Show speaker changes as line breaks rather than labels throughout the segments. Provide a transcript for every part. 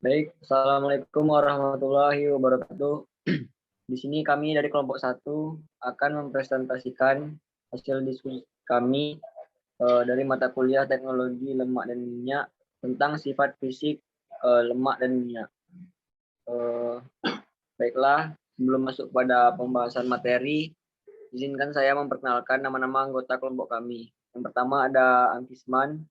Baik, Assalamualaikum warahmatullahi wabarakatuh. Di sini kami dari kelompok 1 akan mempresentasikan hasil diskusi kami dari mata kuliah teknologi lemak dan minyak tentang sifat fisik lemak dan minyak. Baiklah, sebelum masuk pada pembahasan materi, izinkan saya memperkenalkan nama-nama anggota kelompok kami. Yang pertama ada Angkisman,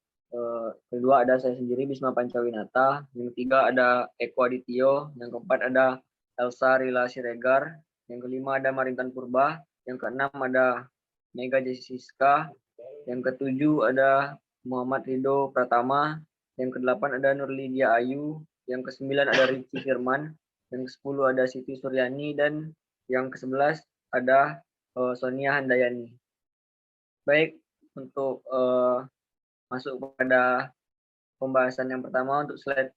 kedua ada saya sendiri Bisma Pancawinata, yang ketiga ada Eko Adityo, yang keempat ada Elsa Rila Siregar, yang kelima ada Marintan Purba, yang keenam ada Mega Jessiska, yang ketujuh ada Muhammad Ridho Pratama, yang kedelapan ada Nurlidia Ayu, yang kesembilan ada Ricci Firman, yang ke-10 ada Siti Suryani, dan yang ke-11 ada Sonia Handayani. Baik, untuk masuk pada pembahasan yang pertama, untuk slide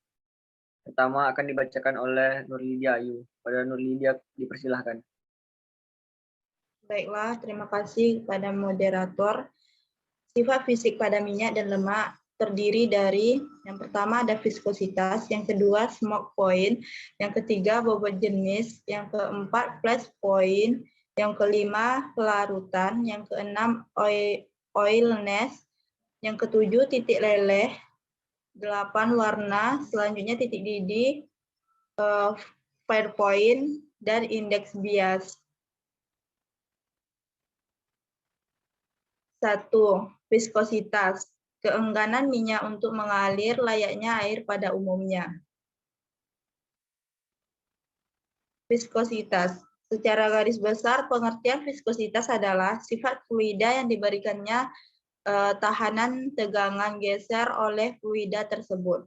pertama akan dibacakan oleh Nurlidia Ayu. Pada Nurlidia dipersilahkan.
Baiklah, terima kasih kepada moderator. Sifat fisik pada minyak dan lemak terdiri dari yang pertama ada viskositas, yang kedua smoke point, yang ketiga bobot jenis, yang keempat flash point, yang kelima kelarutan, yang keenam oilness, yang ketujuh titik leleh, 8 warna, selanjutnya titik didih, fire point, dan indeks bias. 1. Viskositas. Keengganan minyak untuk mengalir layaknya air pada umumnya. Viskositas. Secara garis besar, pengertian viskositas adalah sifat fluida yang diberikannya tahanan tegangan geser oleh fluida tersebut.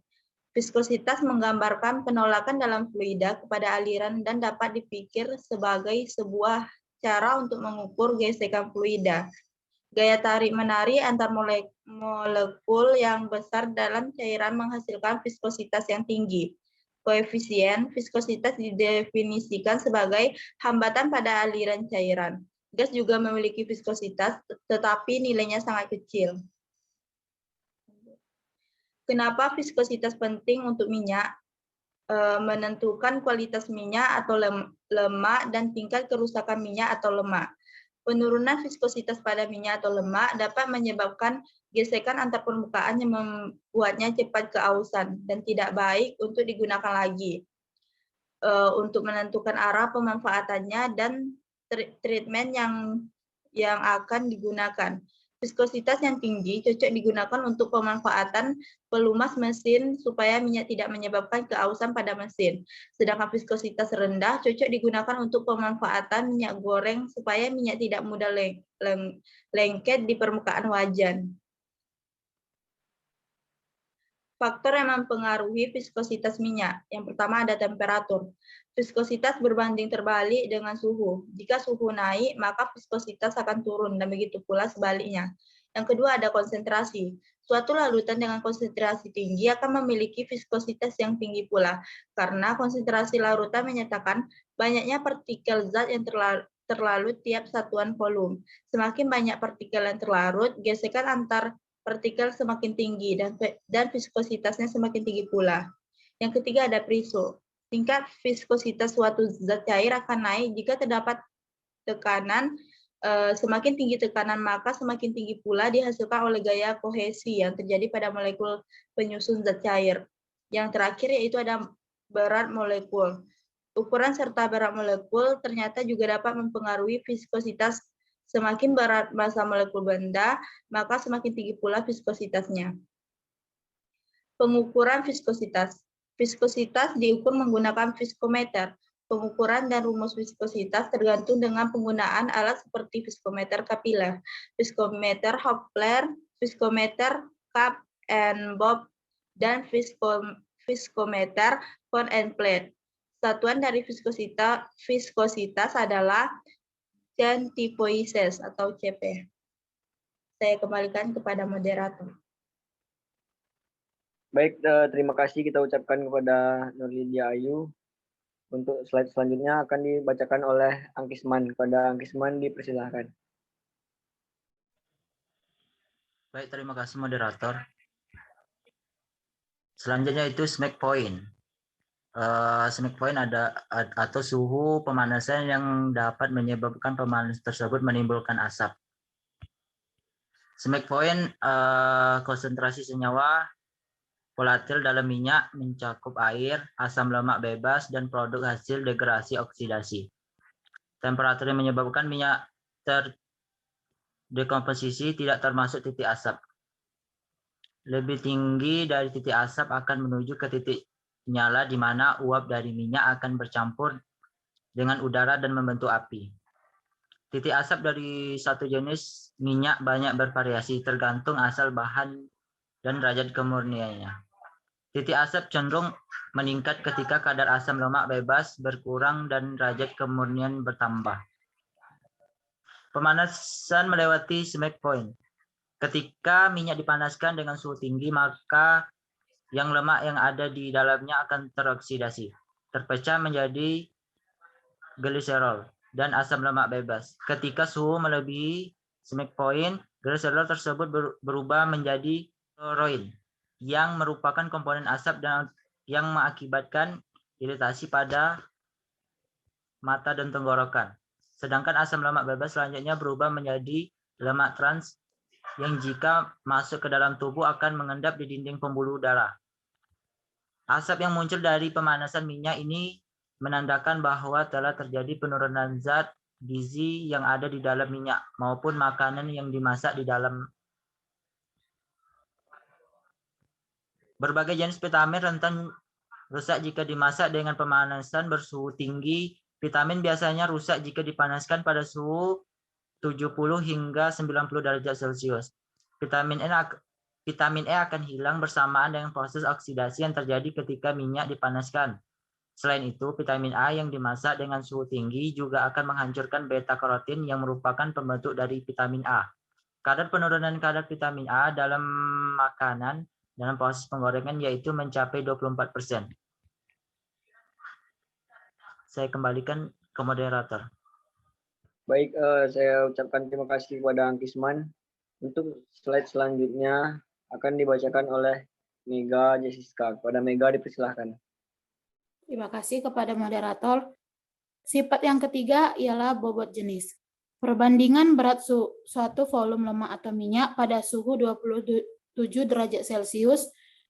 Viskositas menggambarkan penolakan dalam fluida kepada aliran dan dapat dipikir sebagai sebuah cara untuk mengukur gesekan fluida. Gaya tarik-menarik antar molekul yang besar dalam cairan menghasilkan viskositas yang tinggi. Koefisien viskositas didefinisikan sebagai hambatan pada aliran cairan. Gas juga memiliki viskositas, tetapi nilainya sangat kecil. Kenapa viskositas penting untuk minyak? Menentukan kualitas minyak atau lemak dan tingkat kerusakan minyak atau lemak. Penurunan viskositas pada minyak atau lemak dapat menyebabkan gesekan antar permukaan yang membuatnya cepat keausan dan tidak baik untuk digunakan lagi. Untuk menentukan arah pemanfaatannya dan treatment yang akan digunakan. Viskositas yang tinggi cocok digunakan untuk pemanfaatan pelumas mesin supaya minyak tidak menyebabkan keausan pada mesin. Sedangkan viskositas rendah cocok digunakan untuk pemanfaatan minyak goreng supaya minyak tidak mudah lengket di permukaan wajan. Faktor yang mempengaruhi viskositas minyak. Yang pertama ada temperatur. Viskositas berbanding terbalik dengan suhu. Jika suhu naik, maka viskositas akan turun, dan begitu pula sebaliknya. Yang kedua ada konsentrasi. Suatu larutan dengan konsentrasi tinggi akan memiliki viskositas yang tinggi pula, karena konsentrasi larutan menyatakan banyaknya partikel zat yang terlarut tiap satuan volume. Semakin banyak partikel yang terlarut, gesekan antar partikel semakin tinggi dan viskositasnya semakin tinggi pula. Yang ketiga ada Priso. Tingkat viskositas suatu zat cair akan naik jika terdapat tekanan. Semakin tinggi tekanan, maka semakin tinggi pula dihasilkan oleh gaya kohesi yang terjadi pada molekul penyusun zat cair. Yang terakhir yaitu ada berat molekul. Ukuran serta berat molekul ternyata juga dapat mempengaruhi viskositas. Semakin berat massa molekul benda, maka semakin tinggi pula viskositasnya. Pengukuran viskositas. Viskositas diukur menggunakan viskometer. Pengukuran dan rumus viskositas tergantung dengan penggunaan alat seperti viskometer kapiler, viskometer Hopler, viskometer cup and bob, dan viskometer Von and Plate. Satuan dari viskositas adalah centipoises atau CP. Saya kembalikan kepada moderator.
Baik, terima kasih kita ucapkan kepada Nurlidia Ayu. Untuk slide selanjutnya akan dibacakan oleh Angkisman. Kepada Angkisman dipersilahkan.
Baik, terima kasih moderator. Selanjutnya itu smack point. Snack point atau suhu pemanasan yang dapat menyebabkan pemanasan tersebut menimbulkan asap. Snack point konsentrasi senyawa volatil dalam minyak mencakup air, asam lemak bebas, dan produk hasil degradasi oksidasi. Temperatur yang menyebabkan minyak terdekomposisi tidak termasuk titik asap. Lebih tinggi dari titik asap akan menuju ke titik nyala di mana uap dari minyak akan bercampur dengan udara dan membentuk api. Titik asap dari satu jenis minyak banyak bervariasi tergantung asal bahan dan derajat kemurniannya. Titik asap cenderung meningkat ketika kadar asam lemak bebas berkurang dan derajat kemurnian bertambah. Pemanasan melewati smack point. Ketika minyak dipanaskan dengan suhu tinggi, maka yang lemak yang ada di dalamnya akan teroksidasi, terpecah menjadi gliserol dan asam lemak bebas. Ketika suhu melebihi smack point, gliserol tersebut berubah menjadi kloroin, yang merupakan komponen asap dan yang mengakibatkan iritasi pada mata dan tenggorokan. Sedangkan asam lemak bebas selanjutnya berubah menjadi lemak trans yang jika masuk ke dalam tubuh akan mengendap di dinding pembuluh darah. Asap yang muncul dari pemanasan minyak ini menandakan bahwa telah terjadi penurunan zat gizi yang ada di dalam minyak maupun makanan yang dimasak di dalam. Berbagai jenis vitamin rentan rusak jika dimasak dengan pemanasan bersuhu tinggi. Vitamin biasanya rusak jika dipanaskan pada suhu 70 hingga 90 derajat Celcius. Vitamin E akan hilang bersamaan dengan proses oksidasi yang terjadi ketika minyak dipanaskan. Selain itu, vitamin A yang dimasak dengan suhu tinggi juga akan menghancurkan beta-karotin yang merupakan pembentuk dari vitamin A. Kadar penurunan kadar vitamin A dalam makanan dalam proses penggorengan yaitu mencapai 24%. Saya kembalikan ke moderator.
Baik, saya ucapkan terima kasih kepada Angkisman. Untuk slide selanjutnya akan dibacakan oleh Mega Jessica. Kepada Mega dipersilahkan.
Terima kasih kepada moderator. Sifat yang ketiga ialah bobot jenis. Perbandingan berat suatu volume lemak atau minyak pada suhu 27 derajat Celcius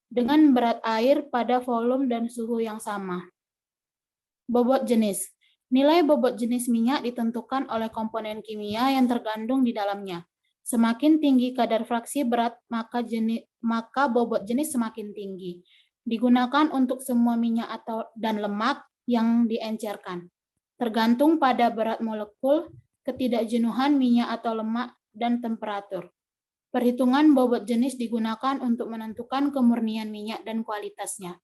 dengan berat air pada volume dan suhu yang sama. Bobot jenis. Nilai bobot jenis minyak ditentukan oleh komponen kimia yang terkandung di dalamnya. Semakin tinggi kadar fraksi berat, maka bobot jenis semakin tinggi. Digunakan untuk semua minyak dan lemak yang diencerkan. Tergantung pada berat molekul, ketidakjenuhan minyak atau lemak, dan temperatur. Perhitungan bobot jenis digunakan untuk menentukan kemurnian minyak dan kualitasnya.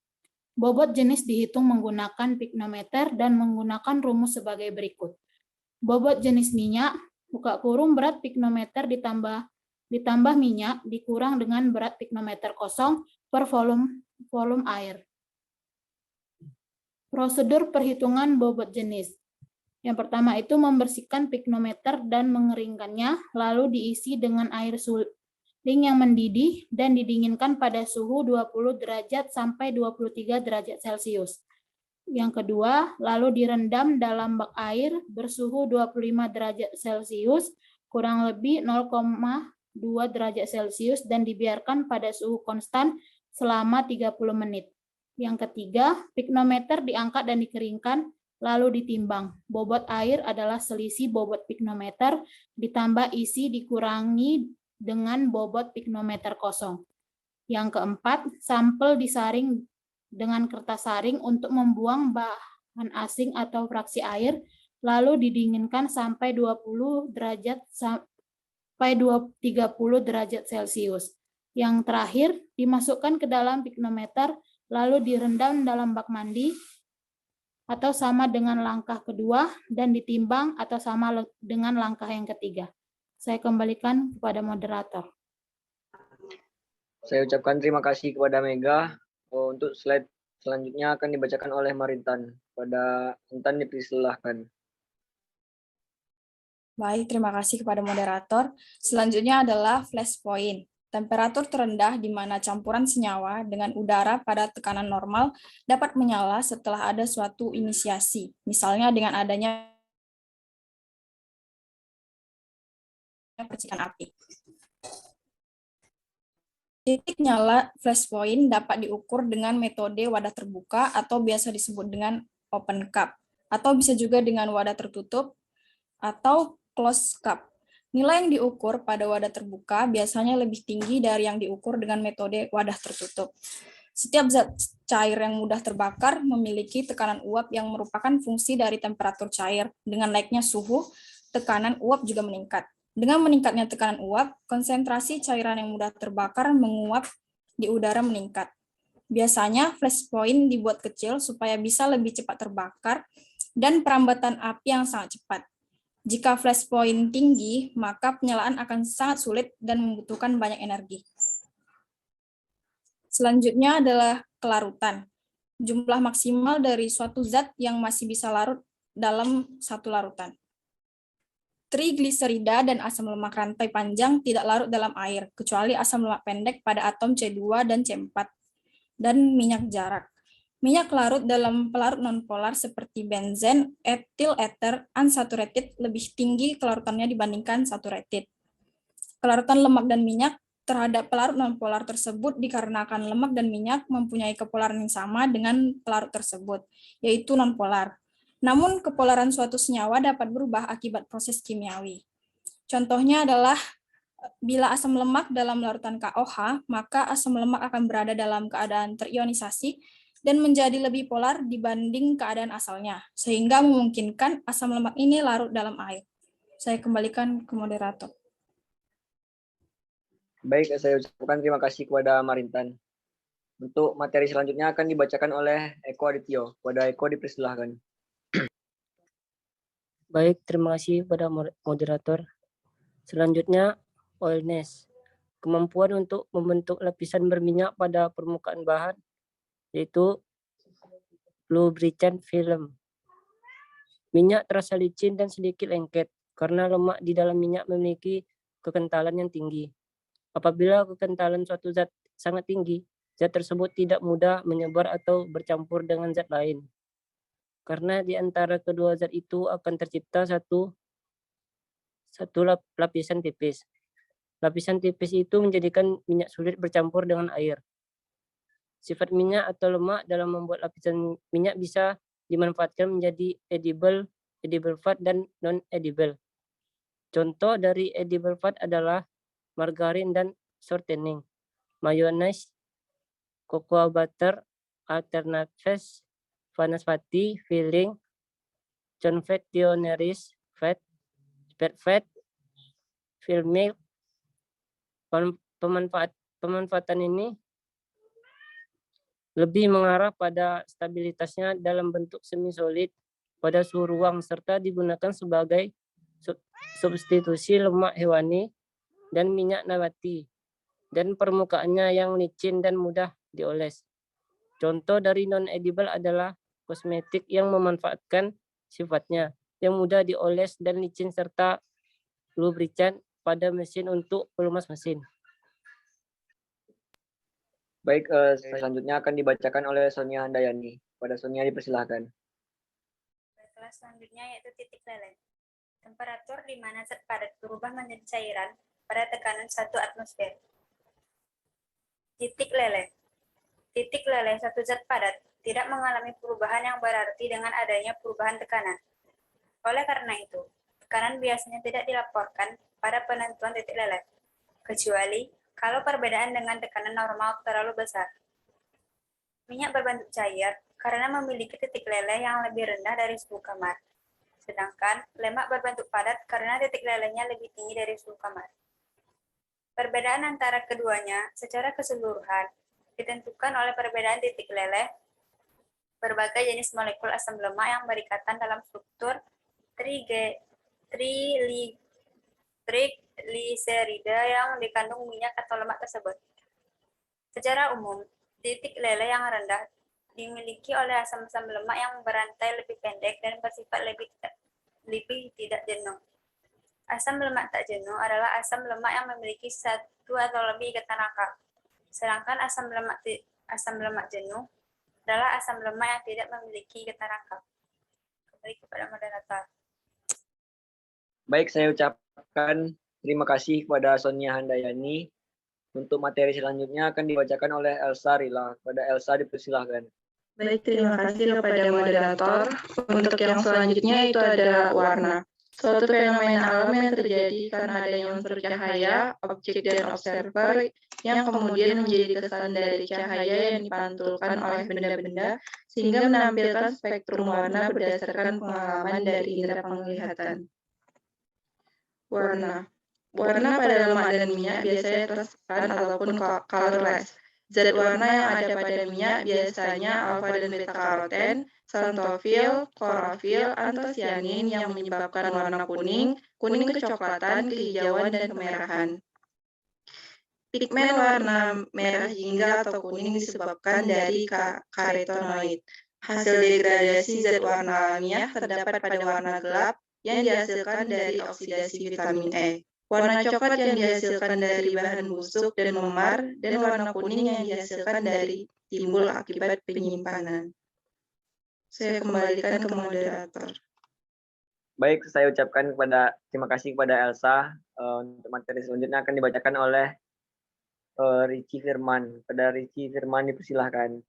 Bobot jenis dihitung menggunakan piknometer dan menggunakan rumus sebagai berikut. Bobot jenis minyak, buka kurung berat piknometer ditambah minyak dikurang dengan berat piknometer kosong per volume air. Prosedur perhitungan bobot jenis. Yang pertama itu membersihkan piknometer dan mengeringkannya, lalu diisi dengan air suling yang mendidih dan didinginkan pada suhu 20 derajat sampai 23 derajat Celcius. Yang kedua, lalu direndam dalam bak air bersuhu 25 derajat Celcius, kurang lebih 0,2 derajat Celcius, dan dibiarkan pada suhu konstan selama 30 menit. Yang ketiga, piknometer diangkat dan dikeringkan, lalu ditimbang. Bobot air adalah selisih bobot piknometer ditambah isi dikurangi dengan bobot piknometer kosong. Yang keempat, sampel disaring dengan kertas saring untuk membuang bahan asing atau fraksi air, lalu didinginkan sampai 20 derajat sampai 30 derajat Celcius. Yang terakhir, dimasukkan ke dalam piknometer, lalu direndam dalam bak mandi, atau sama dengan langkah kedua, dan ditimbang atau sama dengan langkah yang ketiga. Saya kembalikan kepada moderator.
Saya ucapkan terima kasih kepada Mega. Untuk slide selanjutnya akan dibacakan oleh Marintan. Pada Intan dipersilahkan.
Baik, terima kasih kepada moderator. Selanjutnya adalah flash point. Temperatur terendah di mana campuran senyawa dengan udara pada tekanan normal dapat menyala setelah ada suatu inisiasi, misalnya dengan adanya percikan api. Titik nyala flash point dapat diukur dengan metode wadah terbuka atau biasa disebut dengan open cup, atau bisa juga dengan wadah tertutup atau closed cup. Nilai yang diukur pada wadah terbuka biasanya lebih tinggi dari yang diukur dengan metode wadah tertutup. Setiap zat cair yang mudah terbakar memiliki tekanan uap yang merupakan fungsi dari temperatur cair. Dengan naiknya suhu, tekanan uap juga meningkat. Dengan meningkatnya tekanan uap, konsentrasi cairan yang mudah terbakar menguap di udara meningkat. Biasanya flash point dibuat kecil supaya bisa lebih cepat terbakar dan perambatan api yang sangat cepat. Jika flash point tinggi, maka penyalaan akan sangat sulit dan membutuhkan banyak energi. Selanjutnya adalah kelarutan. Jumlah maksimal dari suatu zat yang masih bisa larut dalam satu larutan. Trigliserida dan asam lemak rantai panjang tidak larut dalam air, kecuali asam lemak pendek pada atom C2 dan C4, dan minyak jarak. Minyak larut dalam pelarut nonpolar seperti benzen, ethyl ether, unsaturated lebih tinggi kelarutannya dibandingkan saturated. Kelarutan lemak dan minyak terhadap pelarut nonpolar tersebut dikarenakan lemak dan minyak mempunyai kepolaran yang sama dengan pelarut tersebut, yaitu nonpolar. Namun, kepolaran suatu senyawa dapat berubah akibat proses kimiawi. Contohnya adalah bila asam lemak dalam larutan KOH, maka asam lemak akan berada dalam keadaan terionisasi dan menjadi lebih polar dibanding keadaan asalnya, sehingga memungkinkan asam lemak ini larut dalam air. Saya kembalikan ke moderator.
Baik, saya ucapkan terima kasih kepada Marintan. Untuk materi selanjutnya akan dibacakan oleh Eko Adityo. Kepada Eko dipersilahkan.
Baik, terima kasih pada moderator. Selanjutnya, oilness. Kemampuan untuk membentuk lapisan berminyak pada permukaan bahan, yaitu lubricant film. Minyak terasa licin dan sedikit lengket karena lemak di dalam minyak memiliki kekentalan yang tinggi. Apabila kekentalan suatu zat sangat tinggi, zat tersebut tidak mudah menyebar atau bercampur dengan zat lain. Karena di antara kedua zat itu akan tercipta satu lapisan tipis. Lapisan tipis itu menjadikan minyak sulit bercampur dengan air. Sifat minyak atau lemak dalam membuat lapisan minyak bisa dimanfaatkan menjadi edible fat, dan non-edible. Contoh dari edible fat adalah margarin dan shortening, mayonnaise, cocoa butter, alternatives, panas fatty, filling, confectioneries fat, spread fat, fill milk. Pemanfaatan ini lebih mengarah pada stabilitasnya dalam bentuk semi solid pada suhu ruang serta digunakan sebagai substitusi lemak hewani dan minyak nabati dan permukaannya yang licin dan mudah dioles. Contoh dari non-edible adalah kosmetik yang memanfaatkan sifatnya yang mudah dioles dan licin serta lubrikan pada mesin untuk pelumas mesin.
Baik, selanjutnya akan dibacakan oleh Sonia Handayani. Pada Sonia dipersilahkan.
Kelas selanjutnya yaitu titik leleh. Temperatur di mana zat padat berubah menjadi cairan pada tekanan 1 atmosfer. Titik leleh. Titik leleh satu zat padat tidak mengalami perubahan yang berarti dengan adanya perubahan tekanan. Oleh karena itu, tekanan biasanya tidak dilaporkan pada penentuan titik leleh, kecuali kalau perbedaan dengan tekanan normal terlalu besar. Minyak berbentuk cair karena memiliki titik leleh yang lebih rendah dari suhu kamar, sedangkan lemak berbentuk padat karena titik lelehnya lebih tinggi dari suhu kamar. Perbedaan antara keduanya secara keseluruhan ditentukan oleh perbedaan titik leleh berbagai jenis molekul asam lemak yang berikatan dalam struktur trigliserida yang dikandung minyak atau lemak tersebut. Secara umum, titik leleh yang rendah dimiliki oleh asam-asam lemak yang berantai lebih pendek dan bersifat lebih tidak jenuh. Asam lemak tak jenuh adalah asam lemak yang memiliki satu 2 atau lebih ikatan rangka. Sedangkan asam lemak jenuh adalah asam lemak yang tidak memiliki ikatan rangka. Kembali kepada moderator.
Baik, saya ucapkan terima kasih kepada Sonia Handayani. Untuk materi selanjutnya akan dibacakan oleh Elsa Rila. Kepada Elsa dipersilahkan.
Baik, terima kasih kepada moderator. Untuk yang selanjutnya itu ada warna. Suatu fenomena alam yang terjadi karena adanya unsur cahaya, objek dan observer yang kemudian menjadi kesan dari cahaya yang dipantulkan oleh benda-benda sehingga menampilkan spektrum warna berdasarkan pengalaman dari indera penglihatan. Warna. Warna pada lemak dan minyak biasanya transparan ataupun colorless. Zat warna yang ada pada minyak biasanya alfa dan beta karoten, xanthofil, klorofil, antosianin yang menyebabkan warna kuning, kuning kecoklatan, kehijauan, dan kemerahan. Pigmen warna merah jingga atau kuning disebabkan dari karotenoid. Hasil degradasi zat warna alamiah terdapat pada warna gelap yang dihasilkan dari oksidasi vitamin E. Warna coklat yang dihasilkan dari bahan busuk dan memar, dan warna kuning yang dihasilkan dari timbul akibat penyimpanan. Saya kembalikan ke moderator.
Baik, saya ucapkan terima kasih kepada Elsa. Untuk materi selanjutnya akan dibacakan oleh Richie Firman. Pada Richie Firman dipersilahkan.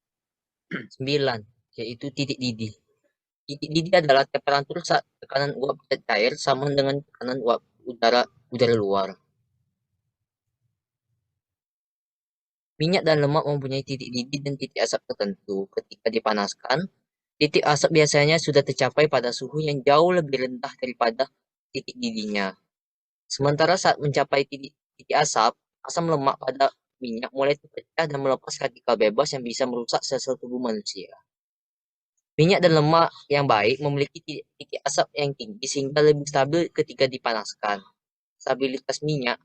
9, yaitu titik didih. Titik didih adalah temperatur saat tekanan uap cair sama dengan tekanan uap udara luar. Minyak dan lemak mempunyai titik didih dan titik asap tertentu. Ketika dipanaskan, titik asap biasanya sudah tercapai pada suhu yang jauh lebih rendah daripada titik didihnya. Sementara saat mencapai titik asap, asam lemak pada minyak mulai terpecah dan melepas radikal bebas yang bisa merusak sel-sel tubuh manusia. Minyak dan lemak yang baik memiliki titik asap yang tinggi sehingga lebih stabil ketika dipanaskan. Stabilitas minyak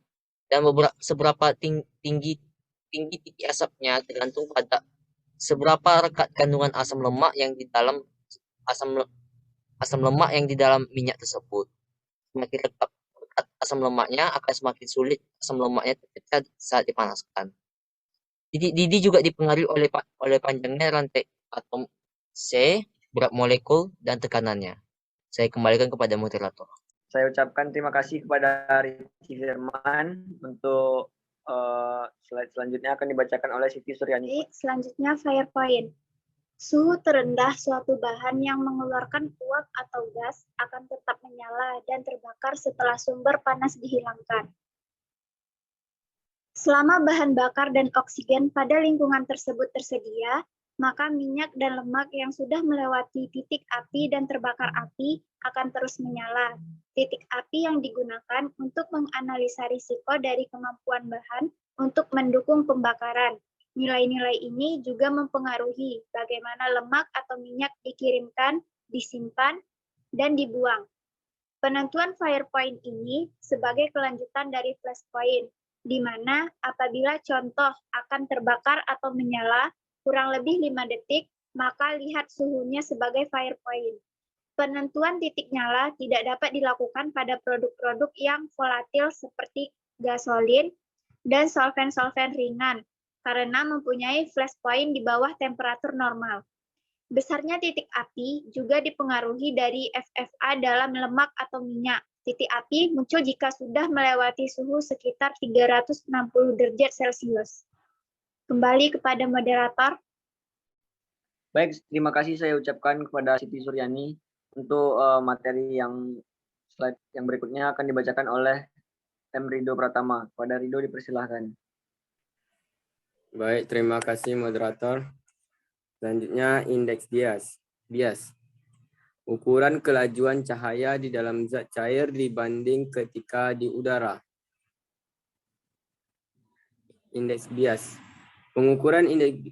dan seberapa tinggi titik asapnya tergantung pada seberapa rekat kandungan asam lemak yang di dalam asam lemak yang di dalam minyak tersebut. Semakin rekat asam lemaknya, akan semakin sulit asam lemaknya terpecah saat dipanaskan. Titik didih juga dipengaruhi oleh panjangnya rantai atom C, berat molekul, dan tekanannya. Saya kembalikan kepada moderator.
Saya ucapkan terima kasih kepada Richie Firman. Untuk slide selanjutnya akan dibacakan oleh Siti Suryani.
Baik, selanjutnya fire point. Suhu terendah suatu bahan yang mengeluarkan uap atau gas akan tetap menyala dan terbakar setelah sumber panas dihilangkan. Selama bahan bakar dan oksigen pada lingkungan tersebut tersedia, maka minyak dan lemak yang sudah melewati titik api dan terbakar api akan terus menyala. Titik api yang digunakan untuk menganalisa risiko dari kemampuan bahan untuk mendukung pembakaran. Nilai-nilai ini juga mempengaruhi bagaimana lemak atau minyak dikirimkan, disimpan, dan dibuang. Penentuan fire point ini sebagai kelanjutan dari flash point, di mana apabila contoh akan terbakar atau menyala kurang lebih 5 detik, maka lihat suhunya sebagai fire point. Penentuan titik nyala tidak dapat dilakukan pada produk-produk yang volatil seperti gasolin dan solvent-solvent ringan, karena mempunyai flash point di bawah temperatur normal. Besarnya titik api juga dipengaruhi dari FFA dalam lemak atau minyak. Titik api muncul jika sudah melewati suhu sekitar 360 derajat Celcius. Kembali kepada moderator.
Baik, terima kasih saya ucapkan kepada Siti Suryani. Untuk materi yang slide yang berikutnya akan dibacakan oleh M. Rido Pratama. Kepada Rido dipersilahkan.
Baik, terima kasih moderator. Selanjutnya indeks bias. Ukuran kelajuan cahaya di dalam zat cair dibanding ketika di udara. Indeks bias. Pengukuran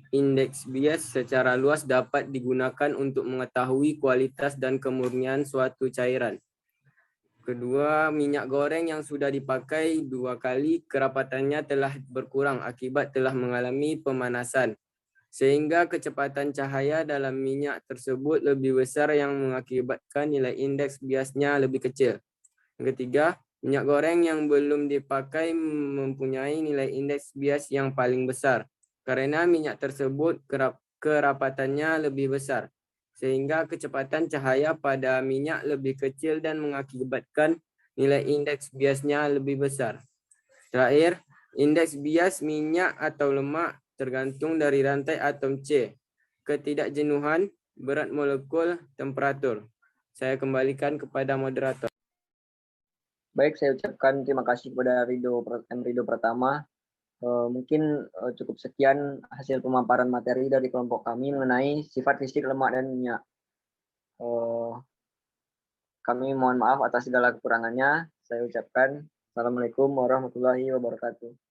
indeks bias secara luas dapat digunakan untuk mengetahui kualitas dan kemurnian suatu cairan. Kedua, minyak goreng yang sudah dipakai 2 kali kerapatannya telah berkurang akibat telah mengalami pemanasan, sehingga kecepatan cahaya dalam minyak tersebut lebih besar yang mengakibatkan nilai indeks biasnya lebih kecil. Yang ketiga, Minyak goreng yang belum dipakai mempunyai nilai indeks bias yang paling besar karena minyak tersebut kerapatannya lebih besar, sehingga kecepatan cahaya pada minyak lebih kecil dan mengakibatkan nilai indeks biasnya lebih besar. Terakhir, indeks bias minyak atau lemak tergantung dari rantai atom C, ketidakjenuhan, berat molekul, temperatur. Saya kembalikan kepada moderator.
Baik, saya ucapkan terima kasih kepada Rido pertama. Mungkin cukup sekian hasil pemaparan materi dari kelompok kami mengenai sifat fisik lemak dan minyak. Kami mohon maaf atas segala kekurangannya. Saya ucapkan Assalamualaikum warahmatullahi wabarakatuh.